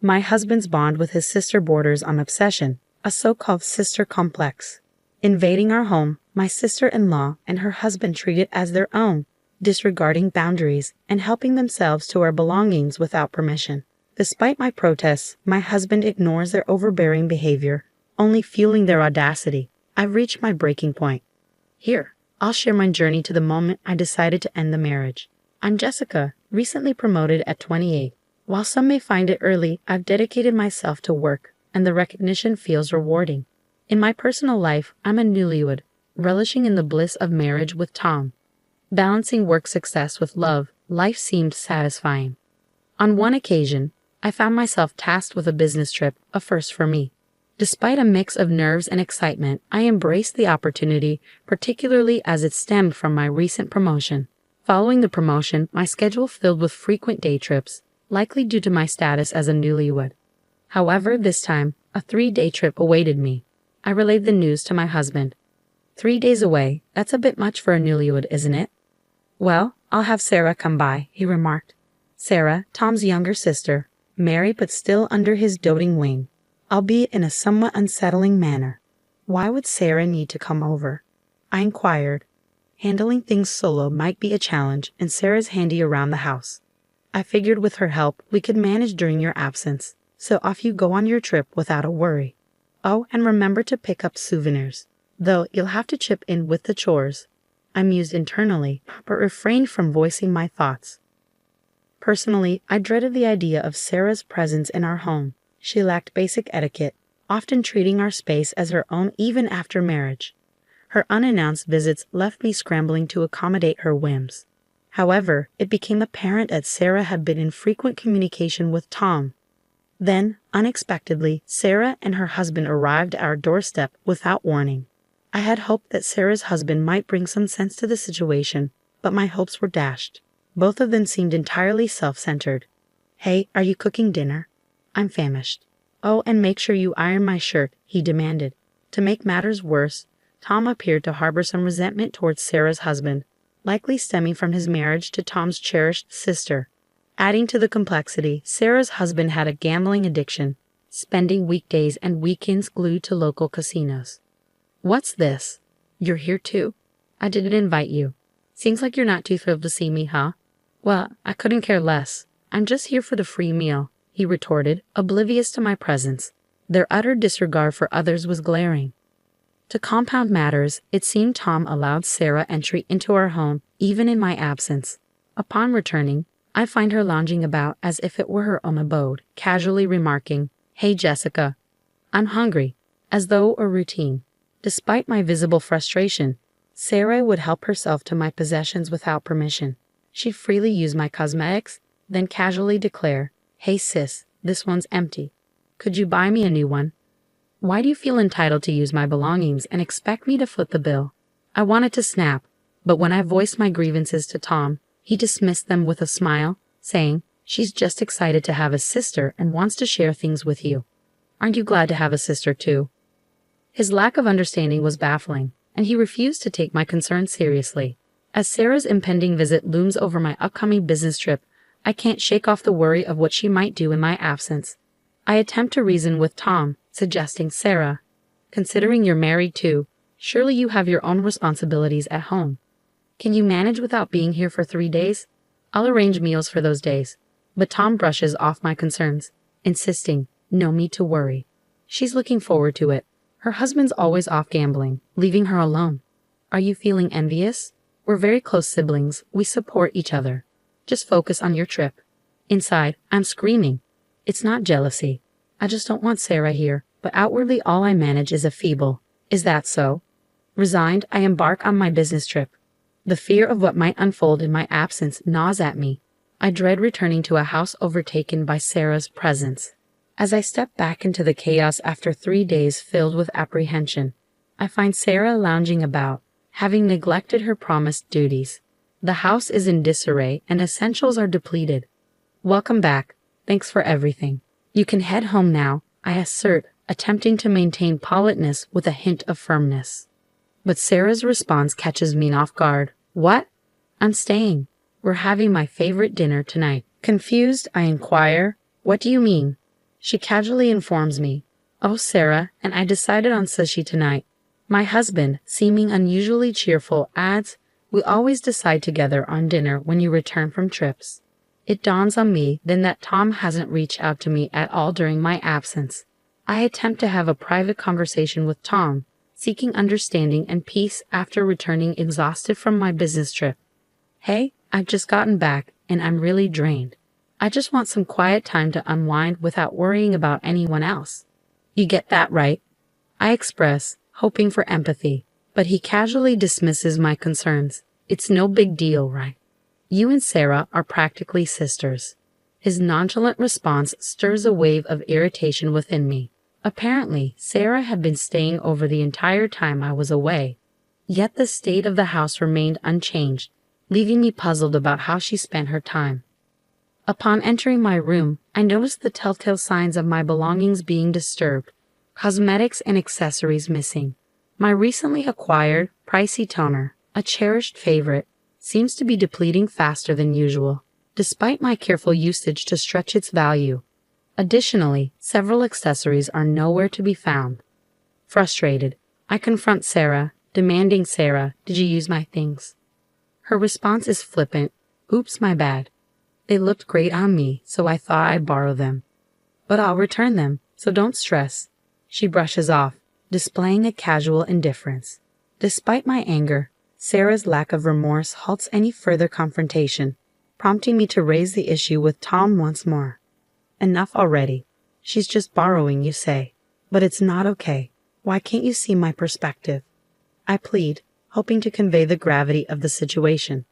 My husband's bond with his sister borders on obsession, a so-called sister complex. Invading our home, my sister-in-law and her husband treat it as their own, disregarding boundaries and helping themselves to our belongings without permission. Despite my protests, my husband ignores their overbearing behavior, only fueling their audacity. I've reached my breaking point. Here, I'll share my journey to the moment I decided to end the marriage. I'm Jessica, recently promoted at 28. While some may find it early, I've dedicated myself to work, and the recognition feels rewarding. In my personal life, I'm a newlywed, relishing in the bliss of marriage with Tom. Balancing work success with love, life seemed satisfying. On one occasion, I found myself tasked with a business trip, a first for me. Despite a mix of nerves and excitement, I embraced the opportunity, particularly as it stemmed from my recent promotion. Following the promotion, my schedule filled with frequent day trips, likely due to my status as a newlywed. However, this time, a 3-day trip awaited me. I relayed the news to my husband. 3 days away, that's a bit much for a newlywed, isn't it? Well, I'll have Sarah come by, he remarked. Sarah, Tom's younger sister, married but still under his doting wing, albeit in a somewhat unsettling manner. Why would Sarah need to come over? I inquired. Handling things solo might be a challenge, and Sarah's handy around the house. I figured with her help, we could manage during your absence, so off you go on your trip without a worry. Oh, and remember to pick up souvenirs, though you'll have to chip in with the chores. I mused internally, but refrained from voicing my thoughts. Personally, I dreaded the idea of Sarah's presence in our home. She lacked basic etiquette, often treating our space as her own even after marriage. Her unannounced visits left me scrambling to accommodate her whims. However, it became apparent that Sarah had been in frequent communication with Tom. Then, unexpectedly, Sarah and her husband arrived at our doorstep without warning. I had hoped that Sarah's husband might bring some sense to the situation, but my hopes were dashed. Both of them seemed entirely self-centered. Hey, are you cooking dinner? I'm famished. Oh, and make sure you iron my shirt, he demanded. To make matters worse, Tom appeared to harbor some resentment towards Sarah's husband, likely stemming from his marriage to Tom's cherished sister. Adding to the complexity, Sarah's husband had a gambling addiction, spending weekdays and weekends glued to local casinos. What's this? You're here too? I didn't invite you. Seems like you're not too thrilled to see me, huh? Well, I couldn't care less. I'm just here for the free meal, he retorted, oblivious to my presence. Their utter disregard for others was glaring. To compound matters, it seemed Tom allowed Sarah entry into our home even in my absence. Upon returning, I find her lounging about as if it were her own abode, casually remarking, "Hey Jessica, I'm hungry," as though a routine. Despite my visible frustration, Sarah would help herself to my possessions without permission. She'd freely use my cosmetics, then casually declare, "Hey sis, this one's empty. Could you buy me a new one?" Why do you feel entitled to use my belongings and expect me to foot the bill? I wanted to snap, but when I voiced my grievances to Tom, he dismissed them with a smile, saying, "She's just excited to have a sister and wants to share things with you. Aren't you glad to have a sister too?" His lack of understanding was baffling, and he refused to take my concerns seriously. As Sarah's impending visit looms over my upcoming business trip, I can't shake off the worry of what she might do in my absence. I attempt to reason with Tom, suggesting, "Sarah, considering you're married too, surely you have your own responsibilities at home. Can you manage without being here for 3 days? I'll arrange meals for those days." But Tom brushes off my concerns, insisting, "No need to worry. She's looking forward to it. Her husband's always off gambling, leaving her alone. Are you feeling envious? We're very close siblings. We support each other. Just focus on your trip." Inside, I'm screaming. It's not jealousy. I just don't want Sarah here, but outwardly all I manage is a feeble. Is that so? Resigned, I embark on my business trip. The fear of what might unfold in my absence gnaws at me. I dread returning to a house overtaken by Sarah's presence. As I step back into the chaos after 3 days filled with apprehension, I find Sarah lounging about, having neglected her promised duties. The house is in disarray and essentials are depleted. "Welcome back. Thanks for everything. You can head home now," I assert, attempting to maintain politeness with a hint of firmness. But Sarah's response catches me off guard. "What? I'm staying. We're having my favorite dinner tonight." Confused, I inquire, "What do you mean?" She casually informs me, "Oh, Sarah, and I decided on sushi tonight." My husband, seeming unusually cheerful, adds, "We always decide together on dinner when you return from trips." It dawns on me then that Tom hasn't reached out to me at all during my absence. I attempt to have a private conversation with Tom, seeking understanding and peace after returning exhausted from my business trip. "Hey, I've just gotten back, and I'm really drained. I just want some quiet time to unwind without worrying about anyone else." "You get that right," I express, hoping for empathy, but he casually dismisses my concerns. "It's no big deal, right? You and Sarah are practically sisters." His nonchalant response stirs a wave of irritation within me. Apparently, Sarah had been staying over the entire time I was away. Yet the state of the house remained unchanged, leaving me puzzled about how she spent her time. Upon entering my room, I noticed the telltale signs of my belongings being disturbed, cosmetics and accessories missing. My recently acquired, pricey toner, a cherished favorite, seems to be depleting faster than usual, despite my careful usage to stretch its value. Additionally, several accessories are nowhere to be found. Frustrated, I confront Sarah, demanding, "Sarah, did you use my things?" Her response is flippant, "Oops, my bad. They looked great on me, so I thought I'd borrow them. But I'll return them, so don't stress." She brushes off, displaying a casual indifference. Despite my anger, Sarah's lack of remorse halts any further confrontation, prompting me to raise the issue with Tom once more. "Enough already. She's just borrowing, you say. But it's not okay. Why can't you see my perspective?" I plead, hoping to convey the gravity of the situation.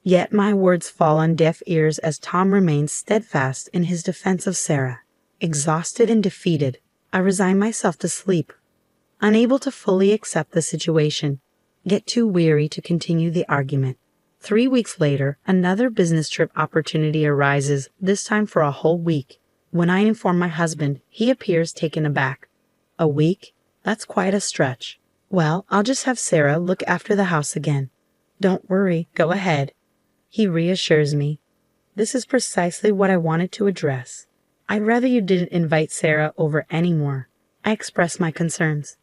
Yet my words fall on deaf ears as Tom remains steadfast in his defense of Sarah. Exhausted and defeated, I resign myself to sleep, unable to fully accept the situation, yet too weary to continue the argument. 3 weeks later, another business trip opportunity arises, this time for a whole week. When I inform my husband, he appears taken aback. "A week? That's quite a stretch." "Well, I'll just have Sarah look after the house again." "Don't worry, go ahead." He reassures me. This is precisely what I wanted to address. "I'd rather you didn't invite Sarah over anymore." I express my concerns.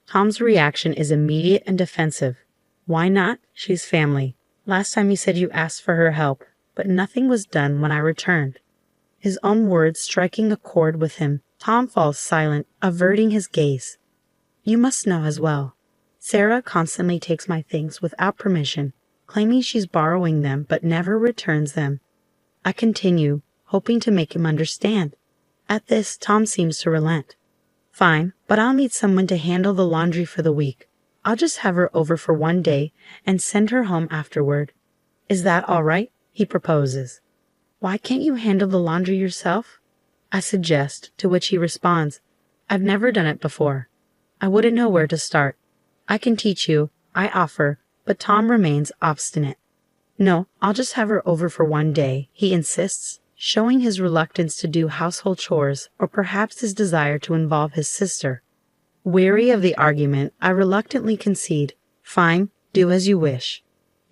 Tom's reaction is immediate and defensive. "Why not? She's family. Last time you said you asked for her help, but nothing was done when I returned." His own words striking a chord with him, Tom falls silent, averting his gaze. "You must know as well. Sarah constantly takes my things without permission, claiming she's borrowing them but never returns them." I continue, hoping to make him understand. At this, Tom seems to relent. "Fine, but I'll need someone to handle the laundry for the week. I'll just have her over for one day and send her home afterward." "Is that all right?" he proposes. "Why can't you handle the laundry yourself?" I suggest, to which he responds, "I've never done it before. I wouldn't know where to start." "I can teach you," I offer, but Tom remains obstinate. "No, I'll just have her over for one day," he insists, showing his reluctance to do household chores or perhaps his desire to involve his sister. Weary of the argument, I reluctantly concede, "Fine, do as you wish.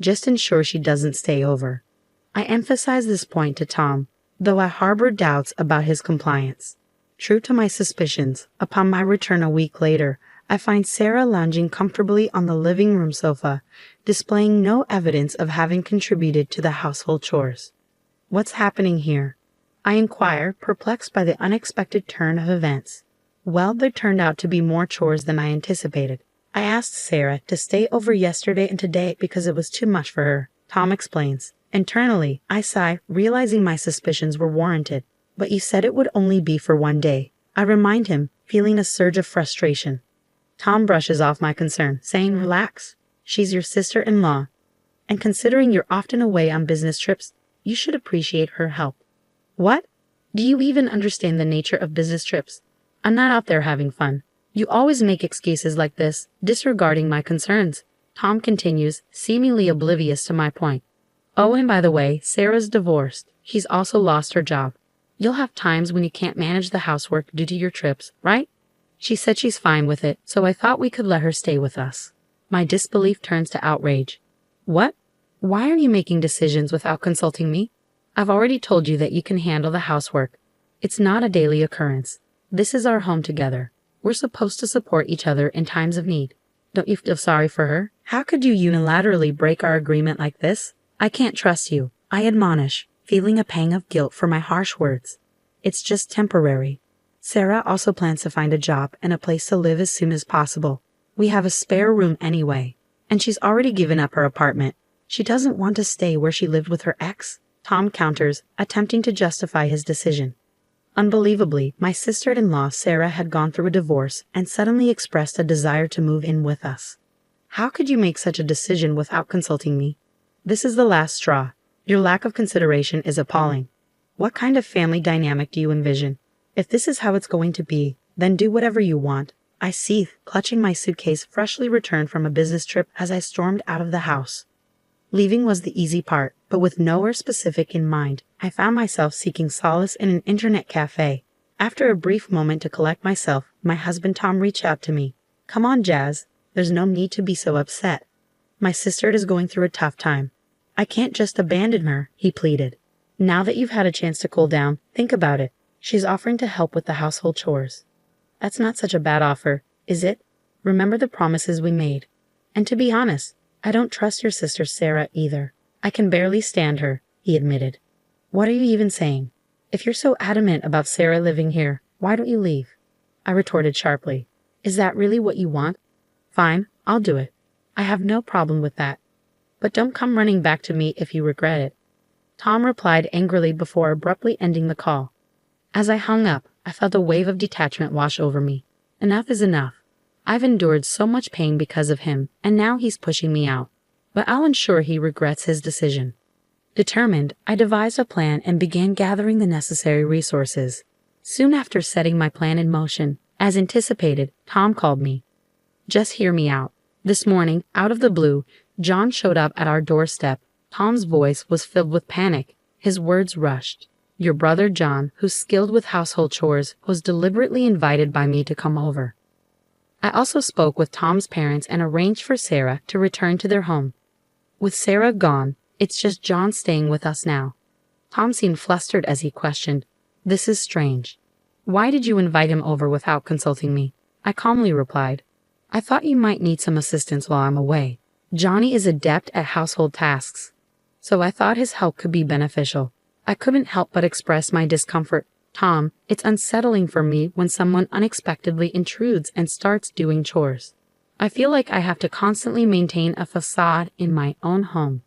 Just ensure she doesn't stay over." I emphasize this point to Tom, though I harbor doubts about his compliance. True to my suspicions, upon my return a week later, I find Sarah lounging comfortably on the living room sofa, displaying no evidence of having contributed to the household chores. "What's happening here?" I inquire, perplexed by the unexpected turn of events. Well, there turned out to be more chores than I anticipated. "I asked Sarah to stay over yesterday and today because it was too much for her," Tom explains. Internally, I sigh, realizing my suspicions were warranted. "But you said it would only be for one day," I remind him, feeling a surge of frustration. Tom brushes off my concern, saying, "Relax. She's your sister-in-law. And considering you're often away on business trips, you should appreciate her help." "What? Do you even understand the nature of business trips? I'm not out there having fun. You always make excuses like this, disregarding my concerns." Tom continues, seemingly oblivious to my point. "Oh, and by the way, Sarah's divorced. She's also lost her job. You'll have times when you can't manage the housework due to your trips, right? She said she's fine with it, so I thought we could let her stay with us." My disbelief turns to outrage. "What? Why are you making decisions without consulting me? I've already told you that you can handle the housework. It's not a daily occurrence. This is our home together. We're supposed to support each other in times of need. Don't you feel sorry for her? How could you unilaterally break our agreement like this? I can't trust you, I admonish, feeling a pang of guilt for my harsh words. It's just temporary. Sarah also plans to find a job and a place to live as soon as possible. We have a spare room anyway, and she's already given up her apartment. She doesn't want to stay where she lived with her ex, Tom counters, attempting to justify his decision. Unbelievably, my sister-in-law Sarah had gone through a divorce and suddenly expressed a desire to move in with us. How could you make such a decision without consulting me? This is the last straw. Your lack of consideration is appalling. What kind of family dynamic do you envision? If this is how it's going to be, then do whatever you want. I seethed, clutching my suitcase freshly returned from a business trip as I stormed out of the house. Leaving was the easy part, but with nowhere specific in mind, I found myself seeking solace in an internet cafe. After a brief moment to collect myself, my husband Tom reached out to me. Come on, Jazz. There's no need to be so upset. My sister is going through a tough time. I can't just abandon her, he pleaded. Now that you've had a chance to cool down, think about it. She's offering to help with the household chores. That's not such a bad offer, is it? Remember the promises we made. And to be honest, I don't trust your sister Sarah either. I can barely stand her, he admitted. What are you even saying? If you're so adamant about Sarah living here, why don't you leave? I retorted sharply. Is that really what you want? Fine, I'll do it. I have no problem with that. But don't come running back to me if you regret it. Tom replied angrily before abruptly ending the call. As I hung up, I felt a wave of detachment wash over me. Enough is enough. I've endured so much pain because of him, and now he's pushing me out. But I'll ensure he regrets his decision. Determined, I devised a plan and began gathering the necessary resources. Soon after setting my plan in motion, as anticipated, Tom called me. Just hear me out. This morning, out of the blue, John showed up at our doorstep. Tom's voice was filled with panic. His words rushed. Your brother John, who's skilled with household chores, was deliberately invited by me to come over. I also spoke with Tom's parents and arranged for Sarah to return to their home. With Sarah gone, it's just John staying with us now. Tom seemed flustered as he questioned, This is strange. Why did you invite him over without consulting me? I calmly replied, I thought you might need some assistance while I'm away. Johnny is adept at household tasks, so I thought his help could be beneficial. I couldn't help but express my discomfort. Tom, it's unsettling for me when someone unexpectedly intrudes and starts doing chores. I feel like I have to constantly maintain a facade in my own home.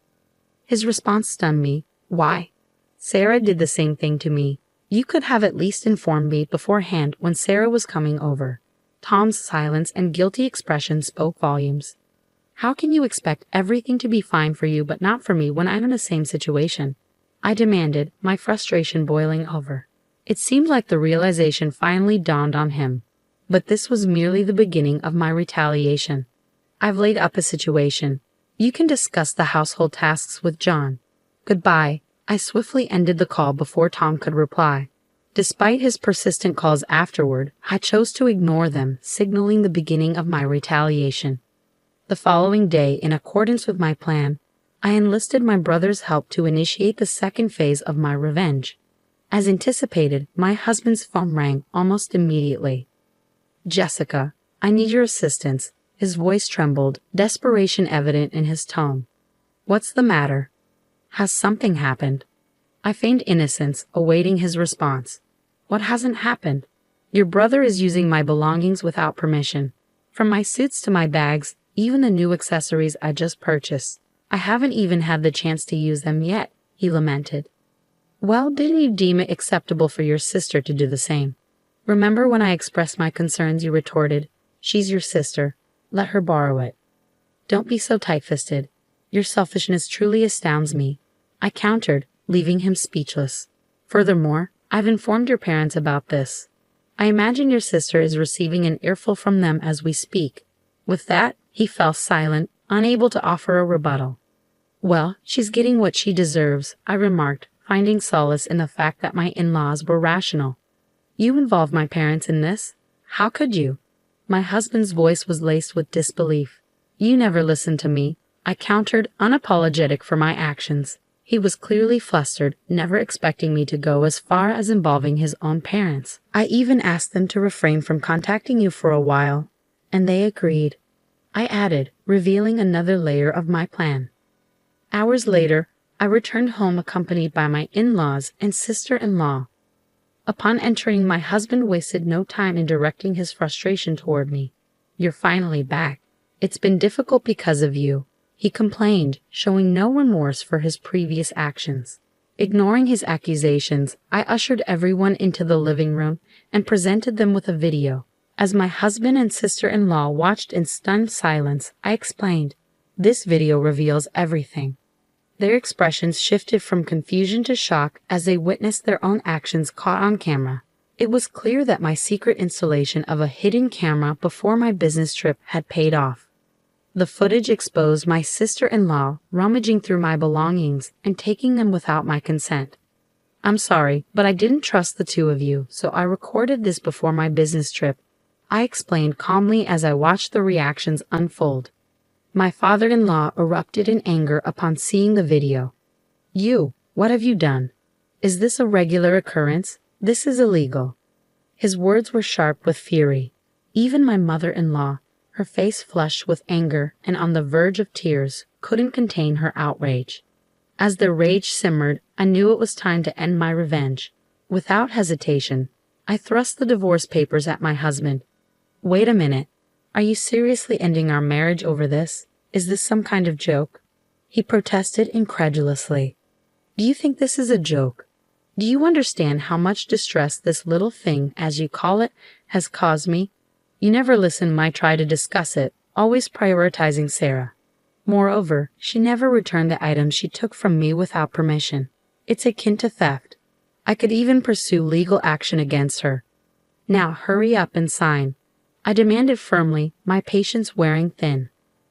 His response stunned me. Why? Sarah did the same thing to me. You could have at least informed me beforehand when Sarah was coming over. Tom's silence and guilty expression spoke volumes. How can you expect everything to be fine for you but not for me when I'm in the same situation? I demanded, my frustration boiling over. It seemed like the realization finally dawned on him. But this was merely the beginning of my retaliation. I've laid up a situation. You can discuss the household tasks with John. Goodbye. I swiftly ended the call before Tom could reply. Despite his persistent calls afterward, I chose to ignore them, signaling the beginning of my retaliation. The following day, in accordance with my plan, I enlisted my brother's help to initiate the second phase of my revenge. As anticipated, my husband's phone rang almost immediately. Jessica, I need your assistance. His voice trembled, desperation evident in his tone. What's the matter? Has something happened? I feigned innocence, awaiting his response. What hasn't happened? Your brother is using my belongings without permission. From my suits to my bags, even the new accessories I just purchased. I haven't even had the chance to use them yet, he lamented. Well, didn't you deem it acceptable for your sister to do the same? Remember when I expressed my concerns, you retorted, She's your sister. Let her borrow it. Don't be so tight-fisted. Your selfishness truly astounds me. I countered, leaving him speechless. Furthermore, I've informed your parents about this. I imagine your sister is receiving an earful from them as we speak. With that, he fell silent, unable to offer a rebuttal. Well, she's getting what she deserves, I remarked, finding solace in the fact that my in-laws were rational. You involved my parents in this? How could you? My husband's voice was laced with disbelief. You never listened to me. I countered, unapologetic for my actions. He was clearly flustered, never expecting me to go as far as involving his own parents. I even asked them to refrain from contacting you for a while, and they agreed. I added, revealing another layer of my plan. Hours later, I returned home accompanied by my in-laws and sister-in-law. Upon entering, my husband wasted no time in directing his frustration toward me. "You're finally back. It's been difficult because of you," he complained, showing no remorse for his previous actions. Ignoring his accusations, I ushered everyone into the living room and presented them with a video. As my husband and sister-in-law watched in stunned silence, I explained, "This video reveals everything." Their expressions shifted from confusion to shock as they witnessed their own actions caught on camera. It was clear that my secret installation of a hidden camera before my business trip had paid off. The footage exposed my sister-in-law rummaging through my belongings and taking them without my consent. "I'm sorry, but I didn't trust the two of you, so I recorded this before my business trip," I explained calmly as I watched the reactions unfold. My father-in-law erupted in anger upon seeing the video. What have you done? Is this a regular occurrence? This is illegal." His words were sharp with fury. Even my mother-in-law, her face flushed with anger and on the verge of tears, couldn't contain her outrage. As the rage simmered, I knew it was time to end my revenge. Without hesitation, I thrust the divorce papers at my husband. "Wait a minute. Are you seriously ending our marriage over this? Is this some kind of joke?" He protested incredulously. "Do you think this is a joke? Do you understand how much distress this little thing, as you call it, has caused me? You never listen when I try to discuss it, always prioritizing Sarah. Moreover, she never returned the items she took from me without permission. It's akin to theft. I could even pursue legal action against her. Now hurry up and sign," I demanded firmly, my patience wearing thin.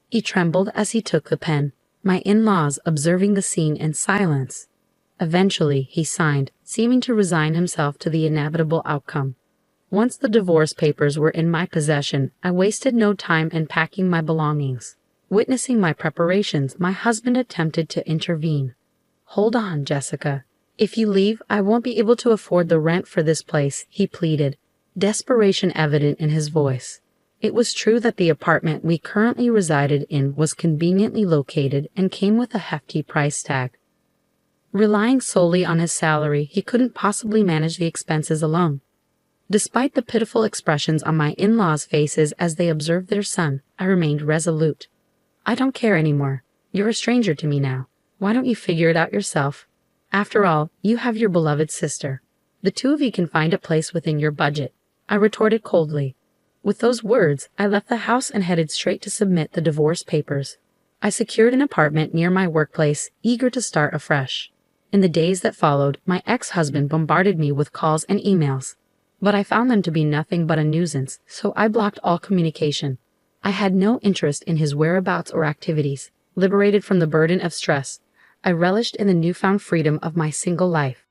He trembled as he took the pen, my in-laws observing the scene in silence. Eventually, he signed, seeming to resign himself to the inevitable outcome. Once the divorce papers were in my possession, I wasted no time in packing my belongings. Witnessing my preparations, my husband attempted to intervene. "Hold on, Jessica. If you leave, I won't be able to afford the rent for this place," he pleaded, desperation evident in his voice. It was true that the apartment we currently resided in was conveniently located and came with a hefty price tag. Relying solely on his salary, he couldn't possibly manage the expenses alone. Despite the pitiful expressions on my in-laws' faces as they observed their son, I remained resolute. "I don't care anymore. You're a stranger to me now. Why don't you figure it out yourself? After all, you have your beloved sister. The two of you can find a place within your budget," I retorted coldly. With those words, I left the house and headed straight to submit the divorce papers. I secured an apartment near my workplace, eager to start afresh. In the days that followed, my ex-husband bombarded me with calls and emails. But I found them to be nothing but a nuisance, so I blocked all communication. I had no interest in his whereabouts or activities. Liberated from the burden of stress, I relished in the newfound freedom of my single life.